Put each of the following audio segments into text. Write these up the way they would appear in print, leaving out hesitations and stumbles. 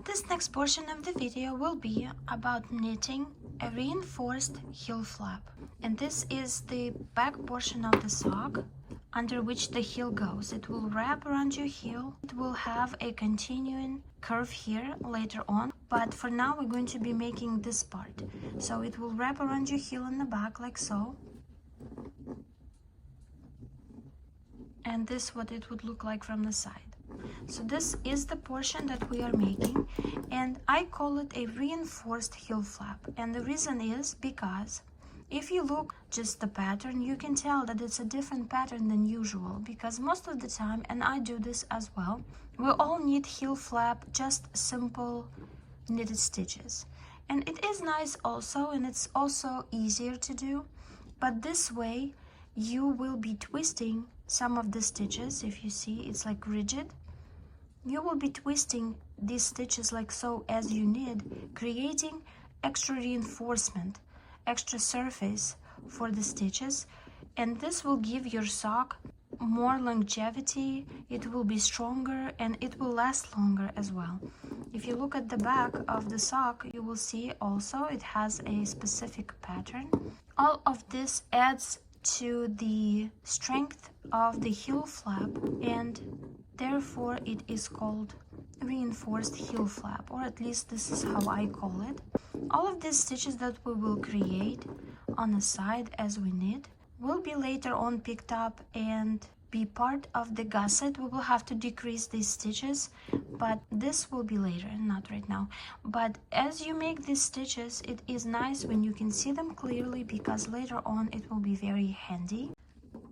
This next portion of the video will be about knitting a reinforced heel flap, and this is the back portion of the sock under which the heel goes. It will wrap around your heel. It will have a continuing curve here later on, but for now we're going to be making this part. So it will wrap around your heel in the back like so, and this is what it would look like from the side. So this is the portion that we are making, and I call it a reinforced heel flap. And the reason is because if you look just the pattern, you can tell that it's a different pattern than usual, because most of the time, and I do this as well, we all knit heel flap just simple knitted stitches. And it is nice also, and it's also easier to do, but this way you will be twisting some of the stitches. If you see, it's like rigid. You will be twisting these stitches like so as you knit, creating extra reinforcement, extra surface for the stitches, and this will give your sock more longevity. It will be stronger and it will last longer as well. If you look at the back of the sock, you will see also it has a specific pattern. All of this adds to the strength of the heel flap, and therefore it is called reinforced heel flap, or at least this is how I call it. All of these stitches that we will create on the side as we knit will be later on picked up and be part of the gusset. We will have to decrease these stitches, but this will be later, not right now. But as you make these stitches, it is nice when you can see them clearly, because later on it will be very handy.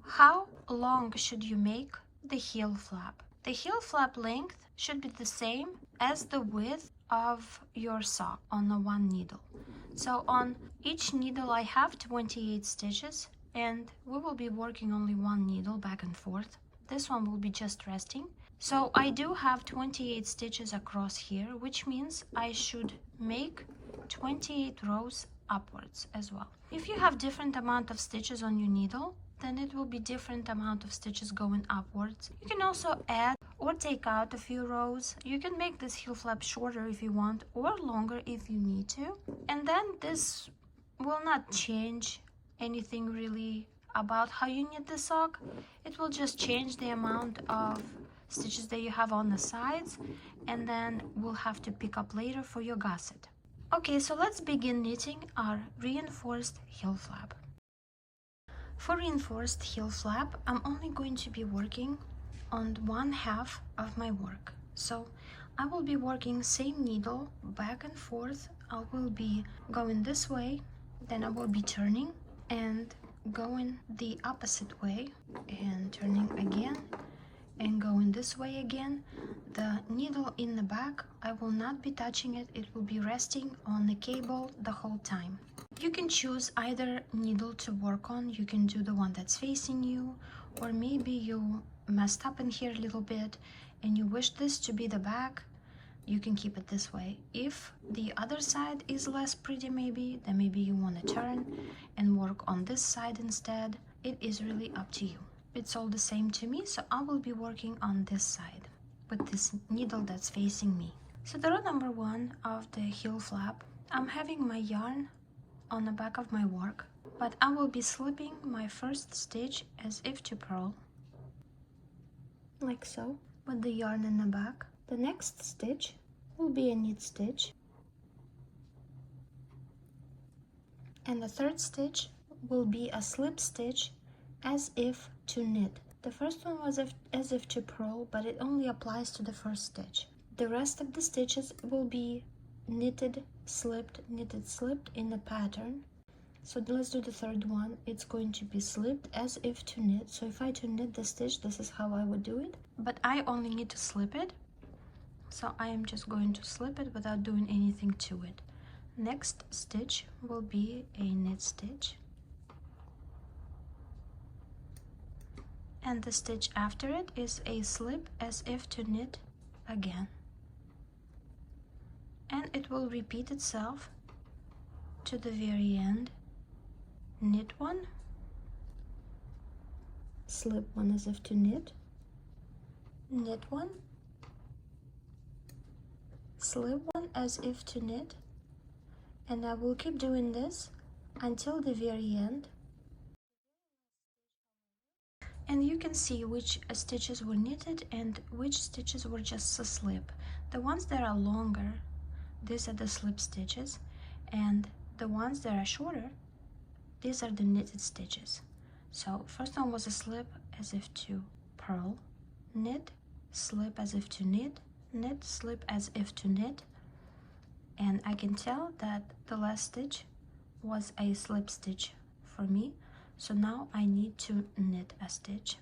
How long should you make the heel flap? The heel flap length should be the same as the width of your sock on the one needle. So on each needle I have 28 stitches, and we will be working only one needle back and forth. This one will be just resting. So I do have 28 stitches across here, which means I should make 28 rows upwards as well. If you have different amount of stitches on your needle, then it will be different amount of stitches going upwards. You can also add or take out a few rows. You can make this heel flap shorter if you want, or longer if you need to. And then this will not change anything really about how you knit the sock. It will just change the amount of stitches that you have on the sides, and then we'll have to pick up later for your gusset. Okay, so let's begin knitting our reinforced heel flap. For reinforced heel flap, I'm only going to be working on one half of my work. So I will be working same needle back and forth. I will be going this way, then I will be turning and going the opposite way and turning again and going this way again. The needle in the back, I will not be touching it. It will be resting on the cable the whole time. You can choose either needle to work on. You can do the one that's facing you, or maybe you messed up in here a little bit and you wish this to be the back. You can keep it this way. If the other side is less pretty, maybe, then maybe you want to turn and work on this side instead. It is really up to you. It's all the same to me, so I will be working on this side with this needle that's facing me. So the row number 1 of the heel flap, I'm having my yarn on the back of my work, but I will be slipping my first stitch as if to purl, like so, with the yarn in the back. The next stitch will be a knit stitch, and the third stitch will be a slip stitch as if to knit. The first one was as if to purl, but it only applies to the first stitch. The rest of the stitches will be knitted, slipped, knitted, slipped in the pattern. So let's do the third one. It's going to be slipped as if to knit. So if I to knit the stitch, this is how I would do it, but I only need to slip it. So I am just going to slip it without doing anything to it. Next stitch will be a knit stitch, and the stitch after it is a slip as if to knit again, and it will repeat itself to the very end. Knit one, slip one as if to knit, knit one, slip one as if to knit, and I will keep doing this until the very end. And you can see which stitches were knitted and which stitches were just a slip. The ones that are longer, these are the slip stitches, and the ones that are shorter, these are the knitted stitches. So first one was a slip as if to purl, knit, slip as if to knit, knit, slip as if to knit, and I can tell that the last stitch was a slip stitch for me, so now I need to knit a stitch.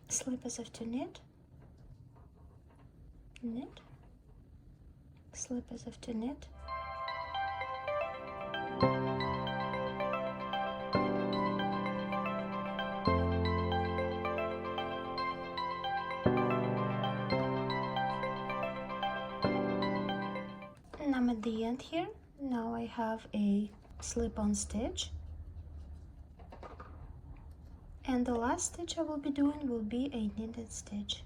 Slip as if to knit, knit, slip as if to knit, and I'm at the end here. Now I have a slip-on stitch, and the last stitch I will be doing will be a knitted stitch.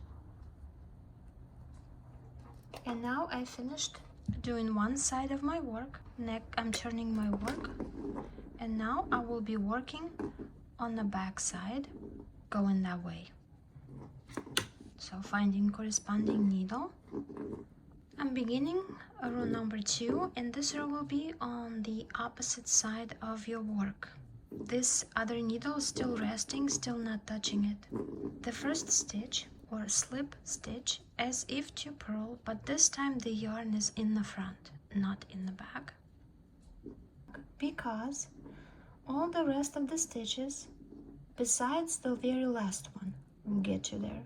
And now I finished doing one side of my work. I'm turning my work, and now I will be working on the back side, going that way. So finding corresponding needle, I'm beginning a row number 2, and this row will be on the opposite side of your work. This other needle is still resting, still not touching it. The first stitch or slip stitch as if to purl, but this time the yarn is in the front, not in the back, because all the rest of the stitches, besides the very last one, we'll get to there,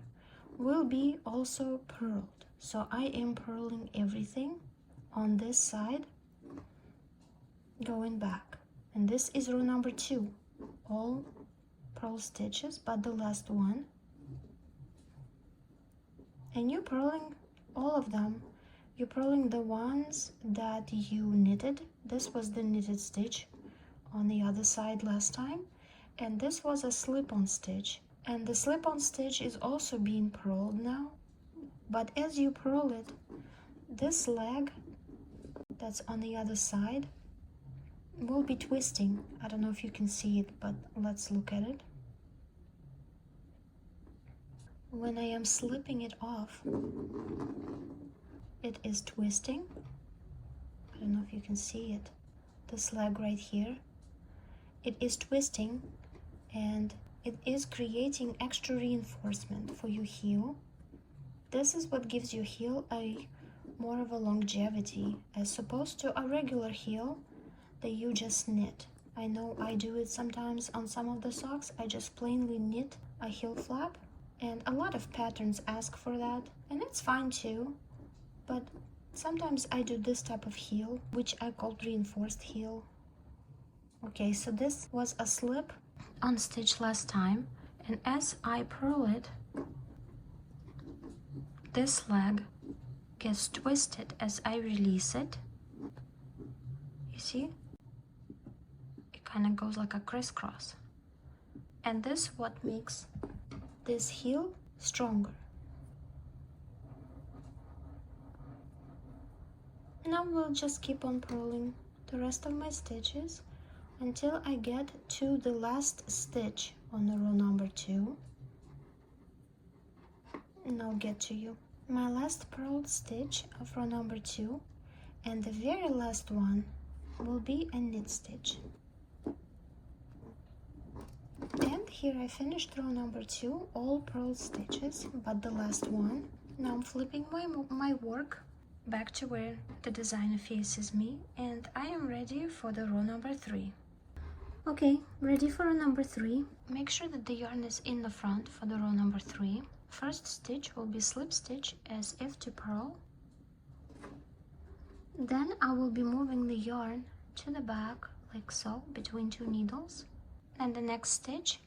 will be also purled. So I am purling everything on this side going back, and this is row number 2, all purl stitches but the last one, and you're purling all of them. You're purling the ones that you knitted. This was the knitted stitch on the other side last time, and this was a slip-on stitch, and the slip-on stitch is also being purled now. But as you purl it, this leg that's on the other side will be twisting. I don't know if you can see it, but let's look at it. When I am slipping it off, it is twisting. I don't know if you can see it. This leg right here, it is twisting, and it is creating extra reinforcement for your heel. This is what gives your heel a more of a longevity, as opposed to a regular heel that you just knit. I know I do it sometimes on some of the socks. I just plainly knit a heel flap, and a lot of patterns ask for that, and it's fine too, but sometimes I do this type of heel, which I call reinforced heel. Okay, so this was a slip on stitch last time, and as I purl it, this leg gets twisted as I release it. You see? It kind of goes like a crisscross. And this is what makes this heel stronger. Now we'll just keep on purling the rest of my stitches until I get to the last stitch on the row number 2. And I'll get to you. My last purled stitch of row number 2, and the very last one will be a knit stitch. And here I finished row number 2, all purled stitches but the last one. Now I'm flipping my work back to where the designer faces me, and I am ready for the row number 3. Okay, ready for row number 3. Make sure that the yarn is in the front for the row number 3. First stitch will be slip stitch as if to purl. Then I will be moving the yarn to the back like so between 2 needles, and the next stitch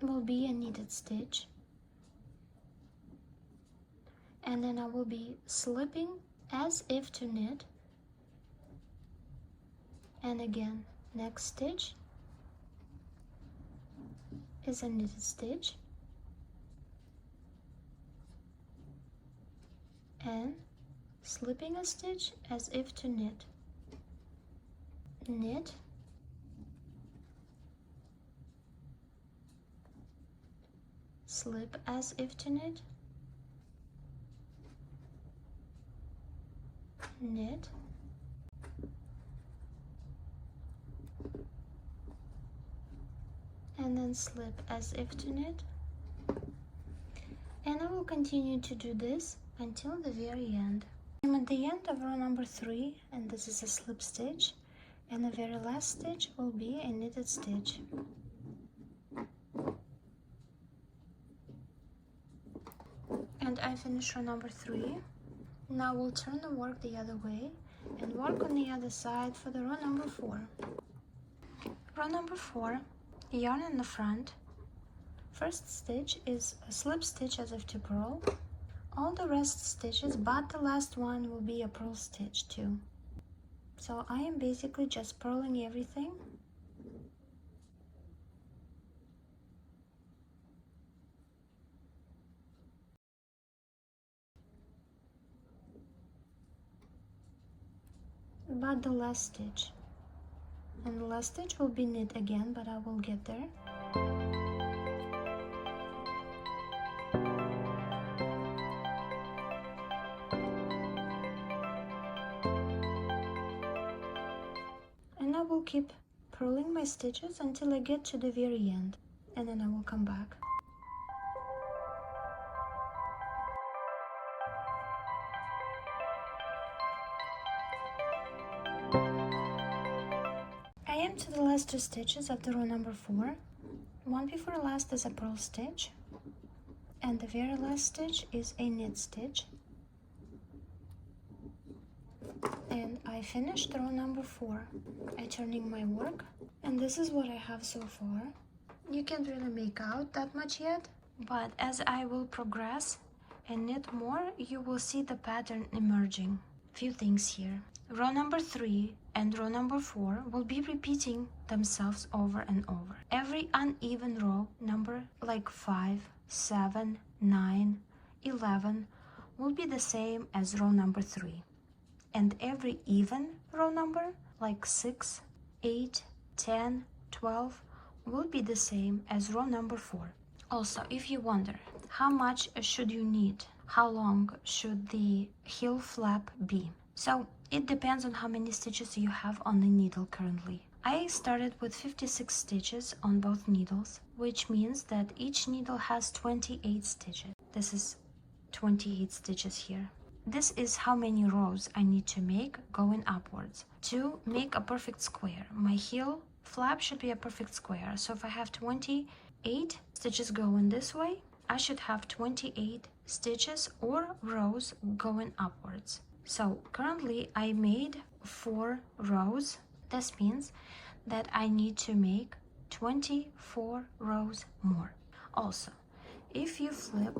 will be a knitted stitch, and then I will be slipping as if to knit, And again, next stitch is a knitted stitch, and slipping a stitch as if to knit. Knit, slip as if to knit, knit, and then slip as if to knit. And I will continue to do this until the very end. I'm at the end of row number 3, and this is a slip stitch, and the very last stitch will be a knitted stitch. And I finished row number 3. Now we'll turn the work the other way and work on the other side for the row number 4. Row number 4, yarn in the front. First stitch is a slip stitch as if to purl. All the rest stitches but the last one will be a purl stitch too. So I am basically just purling everything. But the last stitch. And the last stitch will be knit again, but I will get there. And I will keep purling my stitches until I get to the very end, and then I will come back. I am to the last 2 stitches of the row number 4. One before last is a purl stitch, and the very last stitch is a knit stitch. And I finished row number 4. I'm turning my work, and this is what I have so far. You can't really make out that much yet, but as I will progress and knit more, you will see the pattern emerging. Few things here. Row number 3 and row number 4 will be repeating themselves over and over. Every uneven row number like 5, 7, 9, 11 will be the same as row number 3. And every even row number like 6, 8, 10, 12 will be the same as row number 4. Also, if you wonder how much should you knit, how long should the heel flap be? So it depends on how many stitches you have on the needle currently. I started with 56 stitches on both needles, which means that each needle has 28 stitches. This is 28 stitches here. This is how many rows I need to make going upwards to make a perfect square. My heel flap should be a perfect square. So if I have 28 stitches going this way, I should have 28 stitches or rows going upwards. So currently I made 4 rows. This means that I need to make 24 rows more. Also, if you flip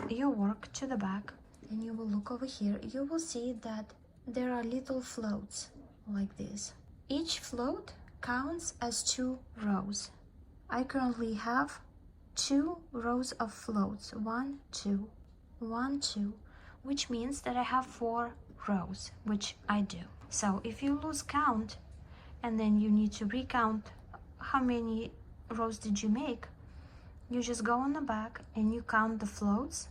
your work to the back and you will look over here, you will see that there are little floats like this. Each float counts as 2 rows. I currently have 2 rows of floats, 1, 2, 1, 2, which means that I have 4 rows, which I do. So if you lose count and then you need to recount how many rows did you make, you just go on the back and you count the floats.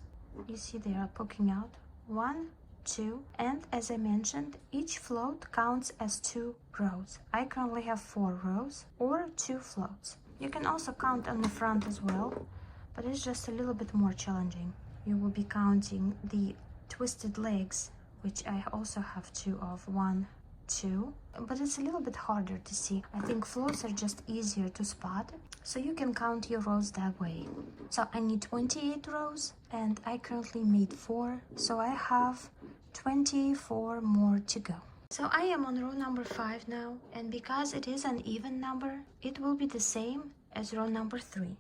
You see they are poking out, 1, 2, and as I mentioned, each float counts as 2 rows. I currently have 4 rows or 2 floats. You can also count on the front as well, but it's just a little bit more challenging. You will be counting the twisted legs, which I also have 2 of, 1, 2, but it's a little bit harder to see. I think floats are just easier to spot, so you can count your rows that way. So I need 28 rows and I currently made 4, so I have 24 more to go. So I am on row number 5 now, and because it is an even number, it will be the same as row number 3.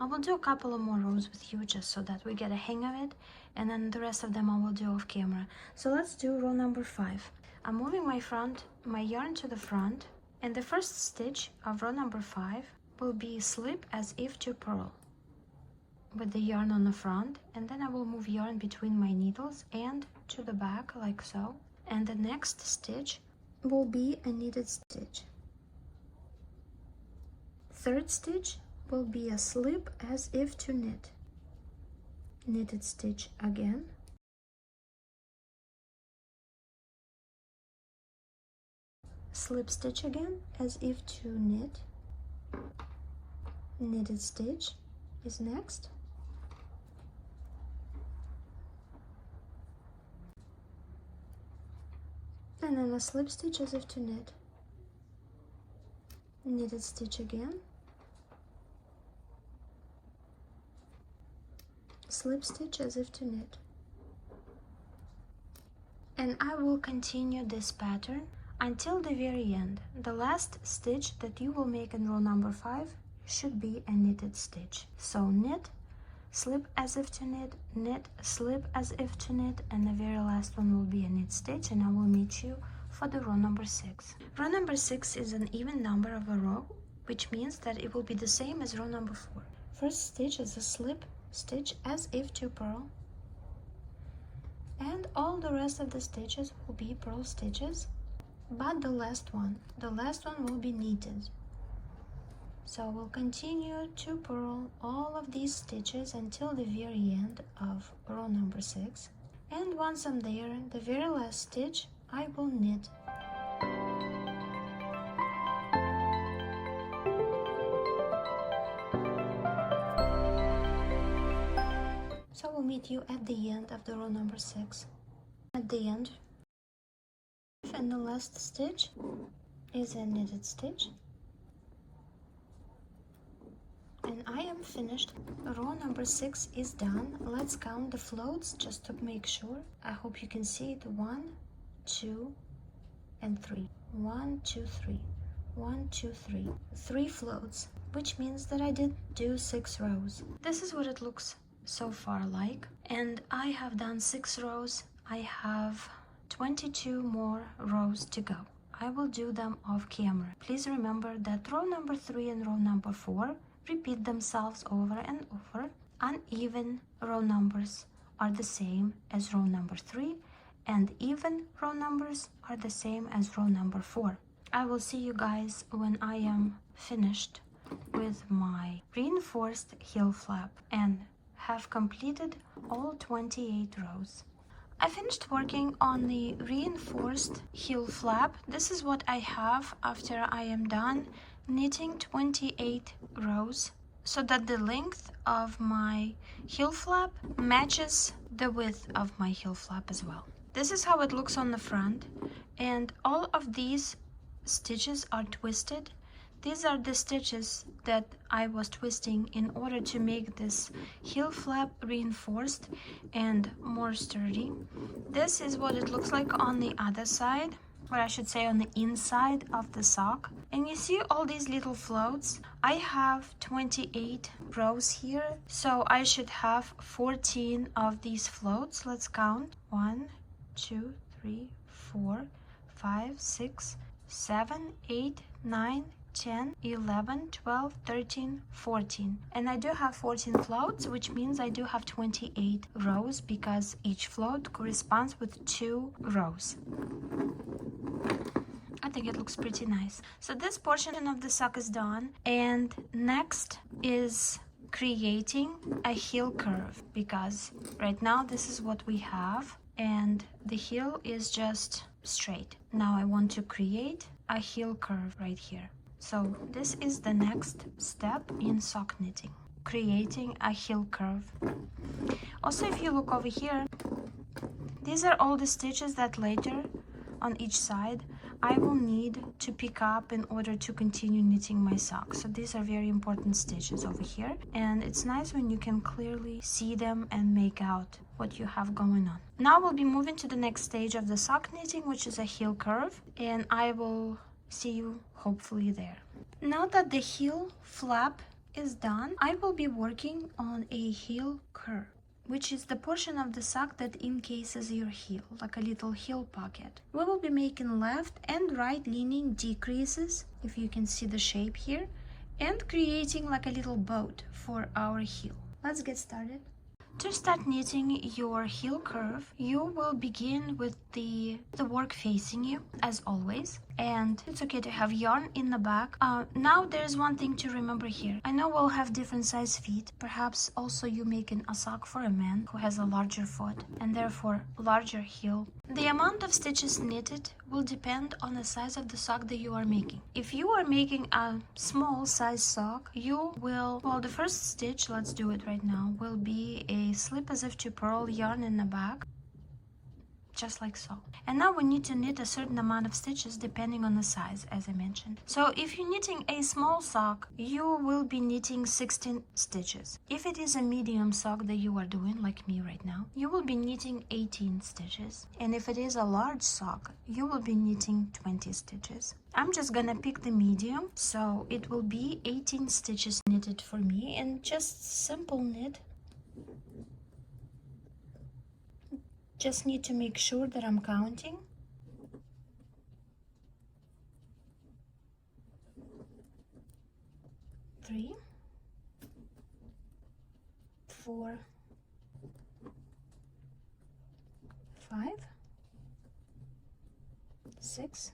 I will do a couple of more rows with you just so that we get a hang of it, and then the rest of them I will do off camera. So let's do row number 5. I'm moving my yarn to the front, and the first stitch of row number 5 will be slip as if to purl with the yarn on the front, and then I will move yarn between my needles and to the back like so, and the next stitch will be a knitted stitch. Third stitch will be a slip as if to knit, knitted stitch again, slip stitch again as if to knit, knitted stitch is next, and then a slip stitch as if to knit, knitted stitch again, slip stitch as if to knit. And I will continue this pattern until the very end. The last stitch that you will make in row number 5 should be a knitted stitch. So knit, slip as if to knit, knit, slip as if to knit, and the very last one will be a knit stitch, and I will meet you for the row number 6. Row number 6 is an even number of a row, which means that it will be the same as row number 4. First stitch is a slip stitch as if to purl, and all the rest of the stitches will be purl stitches, but the last one will be knitted. So we'll continue to purl all of these stitches until the very end of row number 6, and once I'm there, the very last stitch I will knit. So we'll meet you at the end of the row number 6. At the end, and the last stitch is a knitted stitch, and I am finished. Row number 6 is done. Let's count the floats just to make sure. I hope you can see it. 1, 2, and 3. 1, 2, 3. 1, 2, 3. 3 floats, which means that I did do 6 rows. This is what it looks so far like, and I have done 6 rows. I have 22 more rows to go. I will do them off camera. Please remember that row number 3 and row number 4 repeat themselves over and over. Uneven row numbers are the same as row number 3, and even row numbers are the same as row number 4. I will see you guys when I am finished with my reinforced heel flap and have completed all 28 rows. I finished working on the reinforced heel flap. This is what I have after I am done knitting 28 rows, so that the length of my heel flap matches the width of my heel flap as well. This is how it looks on the front, and all of these stitches are twisted. These are the stitches that I was twisting in order to make this heel flap reinforced and more sturdy. This is what it looks like on the other side, or I should say on the inside of the sock. And you see all these little floats? I have 28 rows here, so I should have 14 of these floats. Let's count. 1, 2, 3, 4, 5, 6, 7, 8, 9, 10, 11, 12, 13, 14. And I do have 14 floats, which means I do have 28 rows, because each float corresponds with 2 rows. I think it looks pretty nice. So this portion of the sock is done, and next is creating a heel curve, because right now this is what we have and the heel is just straight. Now I want to create a heel curve right here. So this is the next step in sock knitting, creating a heel curve. Also, if you look over here, these are all the stitches that later on each side I will need to pick up in order to continue knitting my sock. So these are very important stitches over here, and it's nice when you can clearly see them and make out what you have going on. Now we'll be moving to the next stage of the sock knitting, which is a heel curve, and I will see you hopefully there. Now that the heel flap is done, I will be working on a heel curve. which is the portion of the sock that encases your heel, like a little heel pocket. We will be making left and right leaning decreases, if you can see the shape here, and creating like a little boat for our heel. Let's get started. To start knitting your heel curve, you will begin with the work facing you, as always, and it's okay to have yarn in the back. Now there's one thing to remember here. I know we'll have different size feet, perhaps also you making a sock for a man who has a larger foot and therefore larger heel. The amount of stitches knitted will depend on the size of the sock that you are making. If you are making a small size sock, you will, well, the first stitch, let's do it right now, will be a slip as if to purl yarn in the back, just like so. And now we need to knit a certain amount of stitches depending on the size, as I mentioned. So if you're knitting a small sock, you will be knitting 16 stitches. If it is a medium sock that you are doing, like me right now, you will be knitting 18 stitches. And if it is a large sock, you will be knitting 20 stitches. I'm just gonna pick the medium, so it will be 18 stitches knitted for me, and just simple knit. Just need to make sure that I'm counting. 3, 4, 5, 6,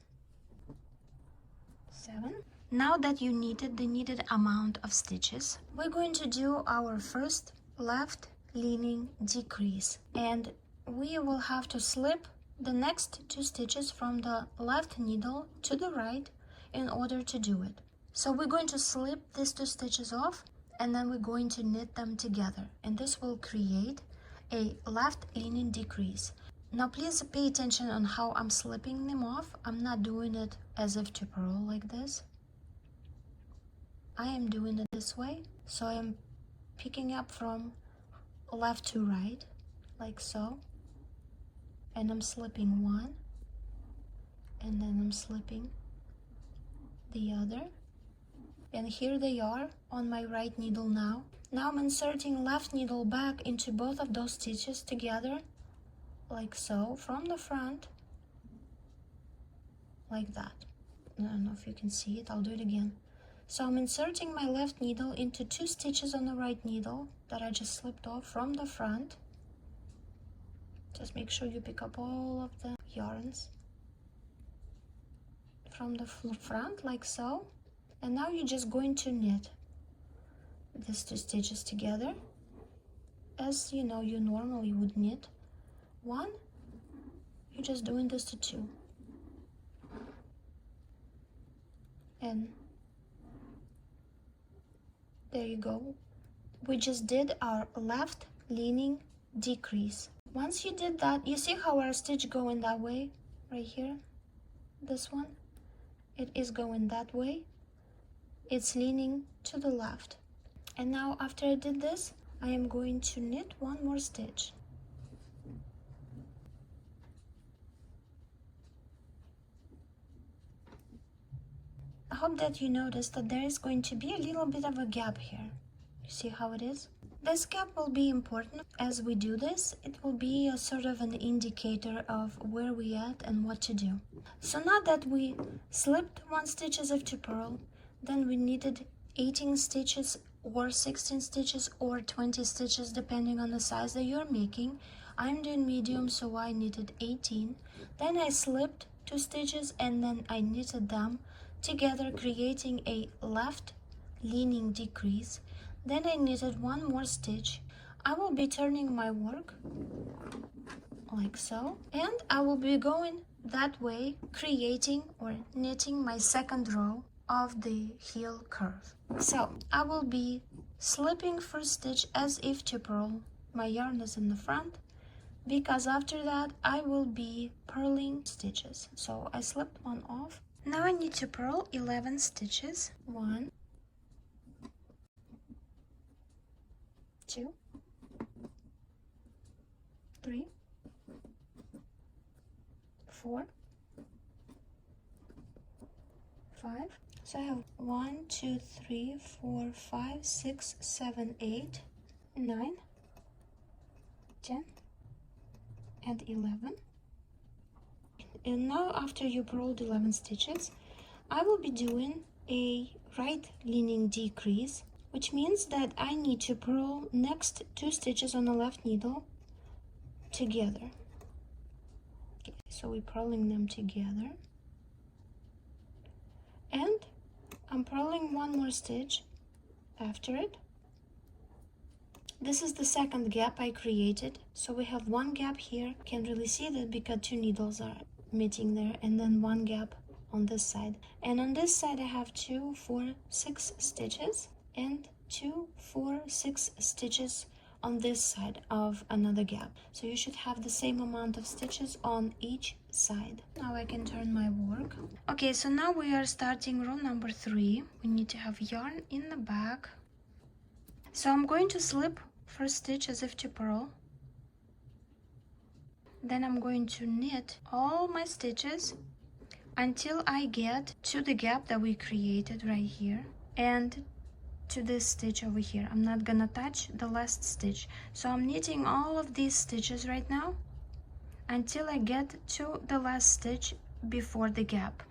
7. Now that you knitted the needed amount of stitches, we're going to do our first left leaning decrease, and we will have to slip the next 2 stitches from the left needle to the right in order to do it. So we're going to slip these 2 stitches off, and then we're going to knit them together, and this will create a left leaning decrease. Now please pay attention on how I'm slipping them off. I'm not doing it as if to purl like this. I am doing it this way, so I am picking up from left to right, like so, and I'm slipping one, and then I'm slipping the other, and here they are on my right needle now. Now I'm inserting left needle back into both of those stitches together, like so, from the front, like that. I don't know if you can see it, I'll do it again. So I'm inserting my left needle into 2 stitches on the right needle that I just slipped off from the front. Just make sure you pick up all of the yarns from the front, like so. And now you're just going to knit these 2 stitches together, as you know you normally would knit one. You're just doing this to 2. And there you go. We just did our left leaning decrease. Once you did that, you see how our stitch going that way, right here, this one, it is going that way, it's leaning to the left. And now after I did this, I am going to knit one more stitch. I hope that you notice that there is going to be a little bit of a gap here. You see how it is? This gap will be important as we do this. It will be a sort of an indicator of where we at and what to do. So now that we slipped 1 stitch as if to purl, then we knitted 18 stitches or 16 stitches or 20 stitches depending on the size that you're making. I'm doing medium, so I knitted 18. Then I slipped 2 stitches and then I knitted them together, creating a left leaning decrease. Then I knitted 1 more stitch. I will be turning my work like so, and I will be going that way, creating or knitting my second row of the heel curve. So I will be slipping first stitch as if to purl. My yarn is in the front, because after that I will be purling stitches. So I slipped one off. Now I need to purl 11 stitches. 1, 2, 3, 4, 5. So I have 1, 2, 3, 4, 5, 6, 7, 8, 9, 10 and 11. And now after you purled 11 stitches, I will be doing a right leaning decrease, which means that I need to purl next 2 stitches on the left needle together. Okay, so we're purling them together, and I'm purling 1 more stitch after it. This is the second gap I created, so we have 1 gap here. Can't really see that because 2 needles are meeting there, and then 1 gap on this side. And on this side I have 2, 4, 6 stitches, and 2, 4, 6 stitches on this side of another gap. So you should have the same amount of stitches on each side. Now I can turn my work. Okay, so now we are starting row number 3. We need to have yarn in the back. So I'm going to slip first stitch as if to purl. Then I'm going to knit all my stitches until I get to the gap that we created right here and to this stitch over here. I'm not gonna touch the last stitch. So I'm knitting all of these stitches right now until I get to the last stitch before the gap.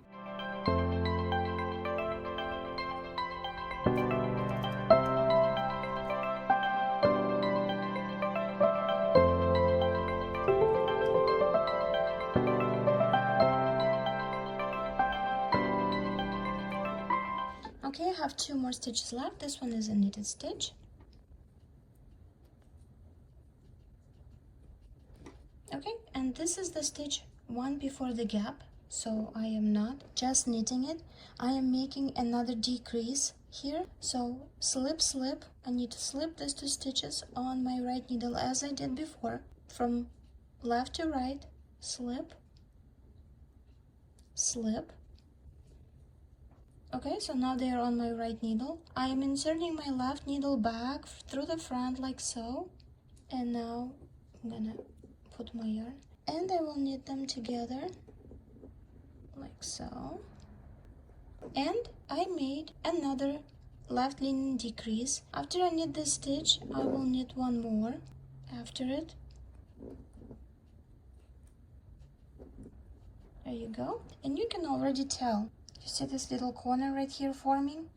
Okay, I have 2 more stitches left. This one is a knitted stitch. Okay, and this is the stitch 1 before the gap, so I am not just knitting it, I am making another decrease here. So slip, slip, I need to slip these 2 stitches on my right needle as I did before, from left to right, slip, slip. Okay, so now they are on my right needle. I am inserting my left needle back through the front like so, and now I'm gonna put my yarn and I will knit them together like so. And I made another left leaning decrease. After I knit this stitch, I will knit 1 more after it. There you go. And you can already tell. You see this little corner right here forming?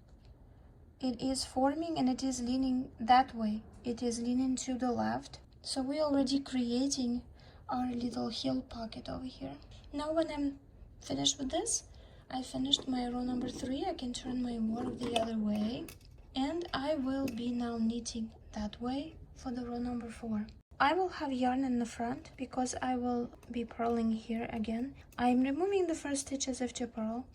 It is forming and it is leaning that way. It is leaning to the left. So we're already creating our little heel pocket over here. Now when I'm finished with this, I finished my row number 3. I can turn my work the other way. And I will be now knitting that way for the row number 4. I will have yarn in the front because I will be purling here again. I am removing the first stitch as if to purl.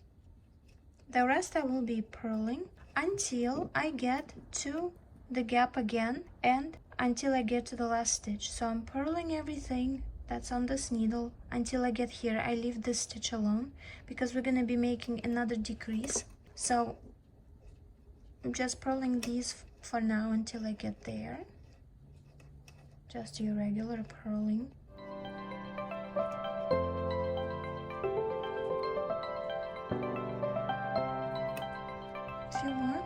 The rest I will be purling until I get to the gap again and until I get to the last stitch. So I'm purling everything that's on this needle until I get here. I leave this stitch alone because we're going to be making another decrease. So I'm just purling these for now until I get there. Just your regular purling. Few more.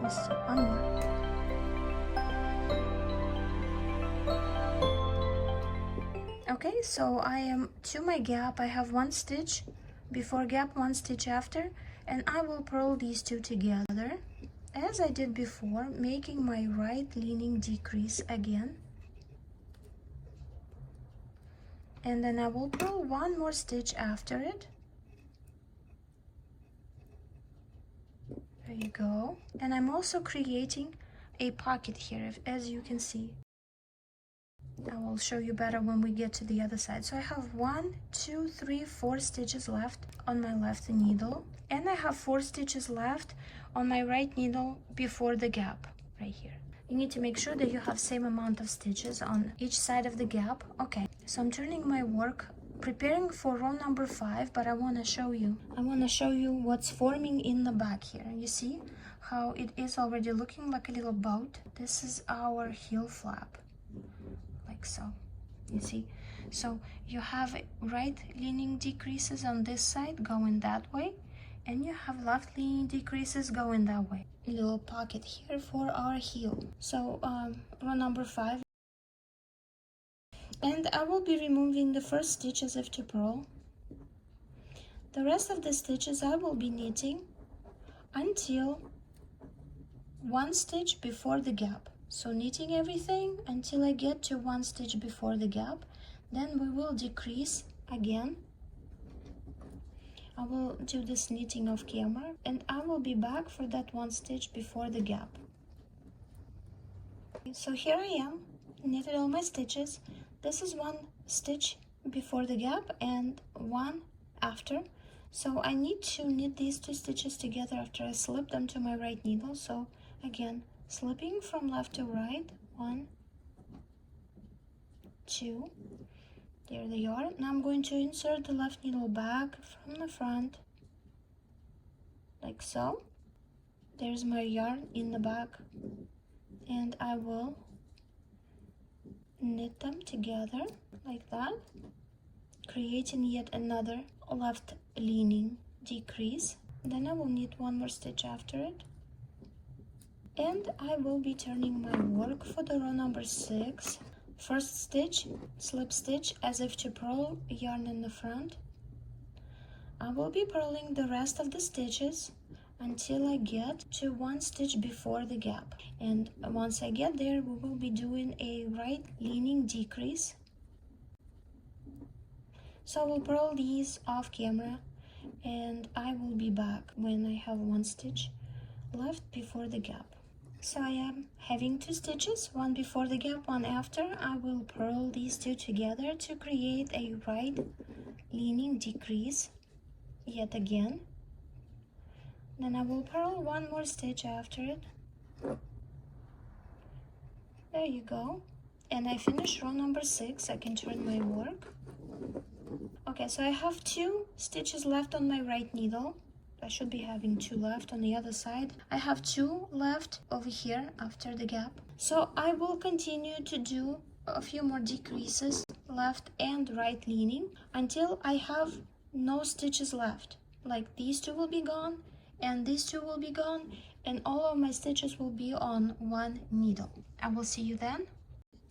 Let's see, 1 more. Okay, so I am to my gap. I have 1 stitch before gap, 1 stitch after, and I will purl these 2 together as I did before, making my right leaning decrease again. And then I will purl 1 more stitch after it. There you go. And I'm also creating a pocket here, as you can see. I will show you better when we get to the other side. So I have 1, 2, 3, 4 stitches left on my left needle, and I have 4 stitches left on my right needle before the gap right here. You need to make sure that you have same amount of stitches on each side of the gap. Okay, so I'm turning my work, preparing for row number 5, but I want to show you what's forming in the back here. You see how it is already looking like a little boat? This is our heel flap, like so. You see, so you have right leaning decreases on this side going that way, and you have left leaning decreases going that way. little pocket here for our heel. So row number 5, and I will be removing the first stitch as if to purl. The rest of the stitches I will be knitting until one stitch before the gap. So knitting everything until I get to one stitch before the gap, then we will decrease again. I will do this knitting off camera and I will be back for that one stitch before the gap. So here I am, knitted all my stitches. This is one stitch before the gap and one after. So I need to knit these two stitches together after I slip them to my right needle. So again, slipping from left to right, 1, 2, there they are. Now I'm going to insert the left needle back from the front, like so. There's my yarn in the back, and I will knit them together like that, creating yet another left leaning decrease. Then I will knit one more stitch after it, and I will be turning my work for the row number 6. First stitch, slip stitch as if to purl, yarn in the front. I will be purling the rest of the stitches until I get to one stitch before the gap, and once I get there we will be doing a right leaning decrease. So I will purl these off camera and I will be back when I have one stitch left before the gap. So I am having two stitches, one before the gap, one after. I will purl these two together to create a right leaning decrease yet again. Then I will purl one more stitch after it. There you go. And I finish row number 6. I can turn my work. Okay, so I have 2 stitches left on my right needle. I should be having 2 left on the other side. I have 2 left over here after the gap. So I will continue to do a few more decreases, left and right leaning, until I have no stitches left. Like these 2 will be gone, and these 2 will be gone, and all of my stitches will be on one needle. I will see you then.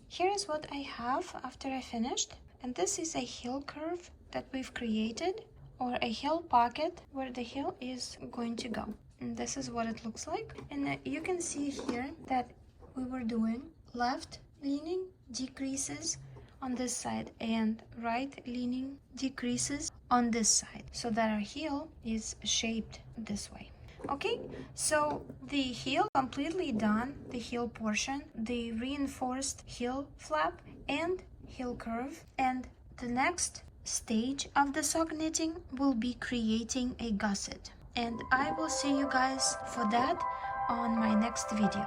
Here is what I have after I finished, and this is a heel curve that we've created, or a heel pocket where the heel is going to go. And this is what it looks like. And you can see here that we were doing left leaning decreases on this side and right leaning decreases on this side, so that our heel is shaped this way. Okay, so the heel completely done, the heel portion, the reinforced heel flap and heel curve, and the next stage of the sock knitting will be creating a gusset, and I will see you guys for that on my next video.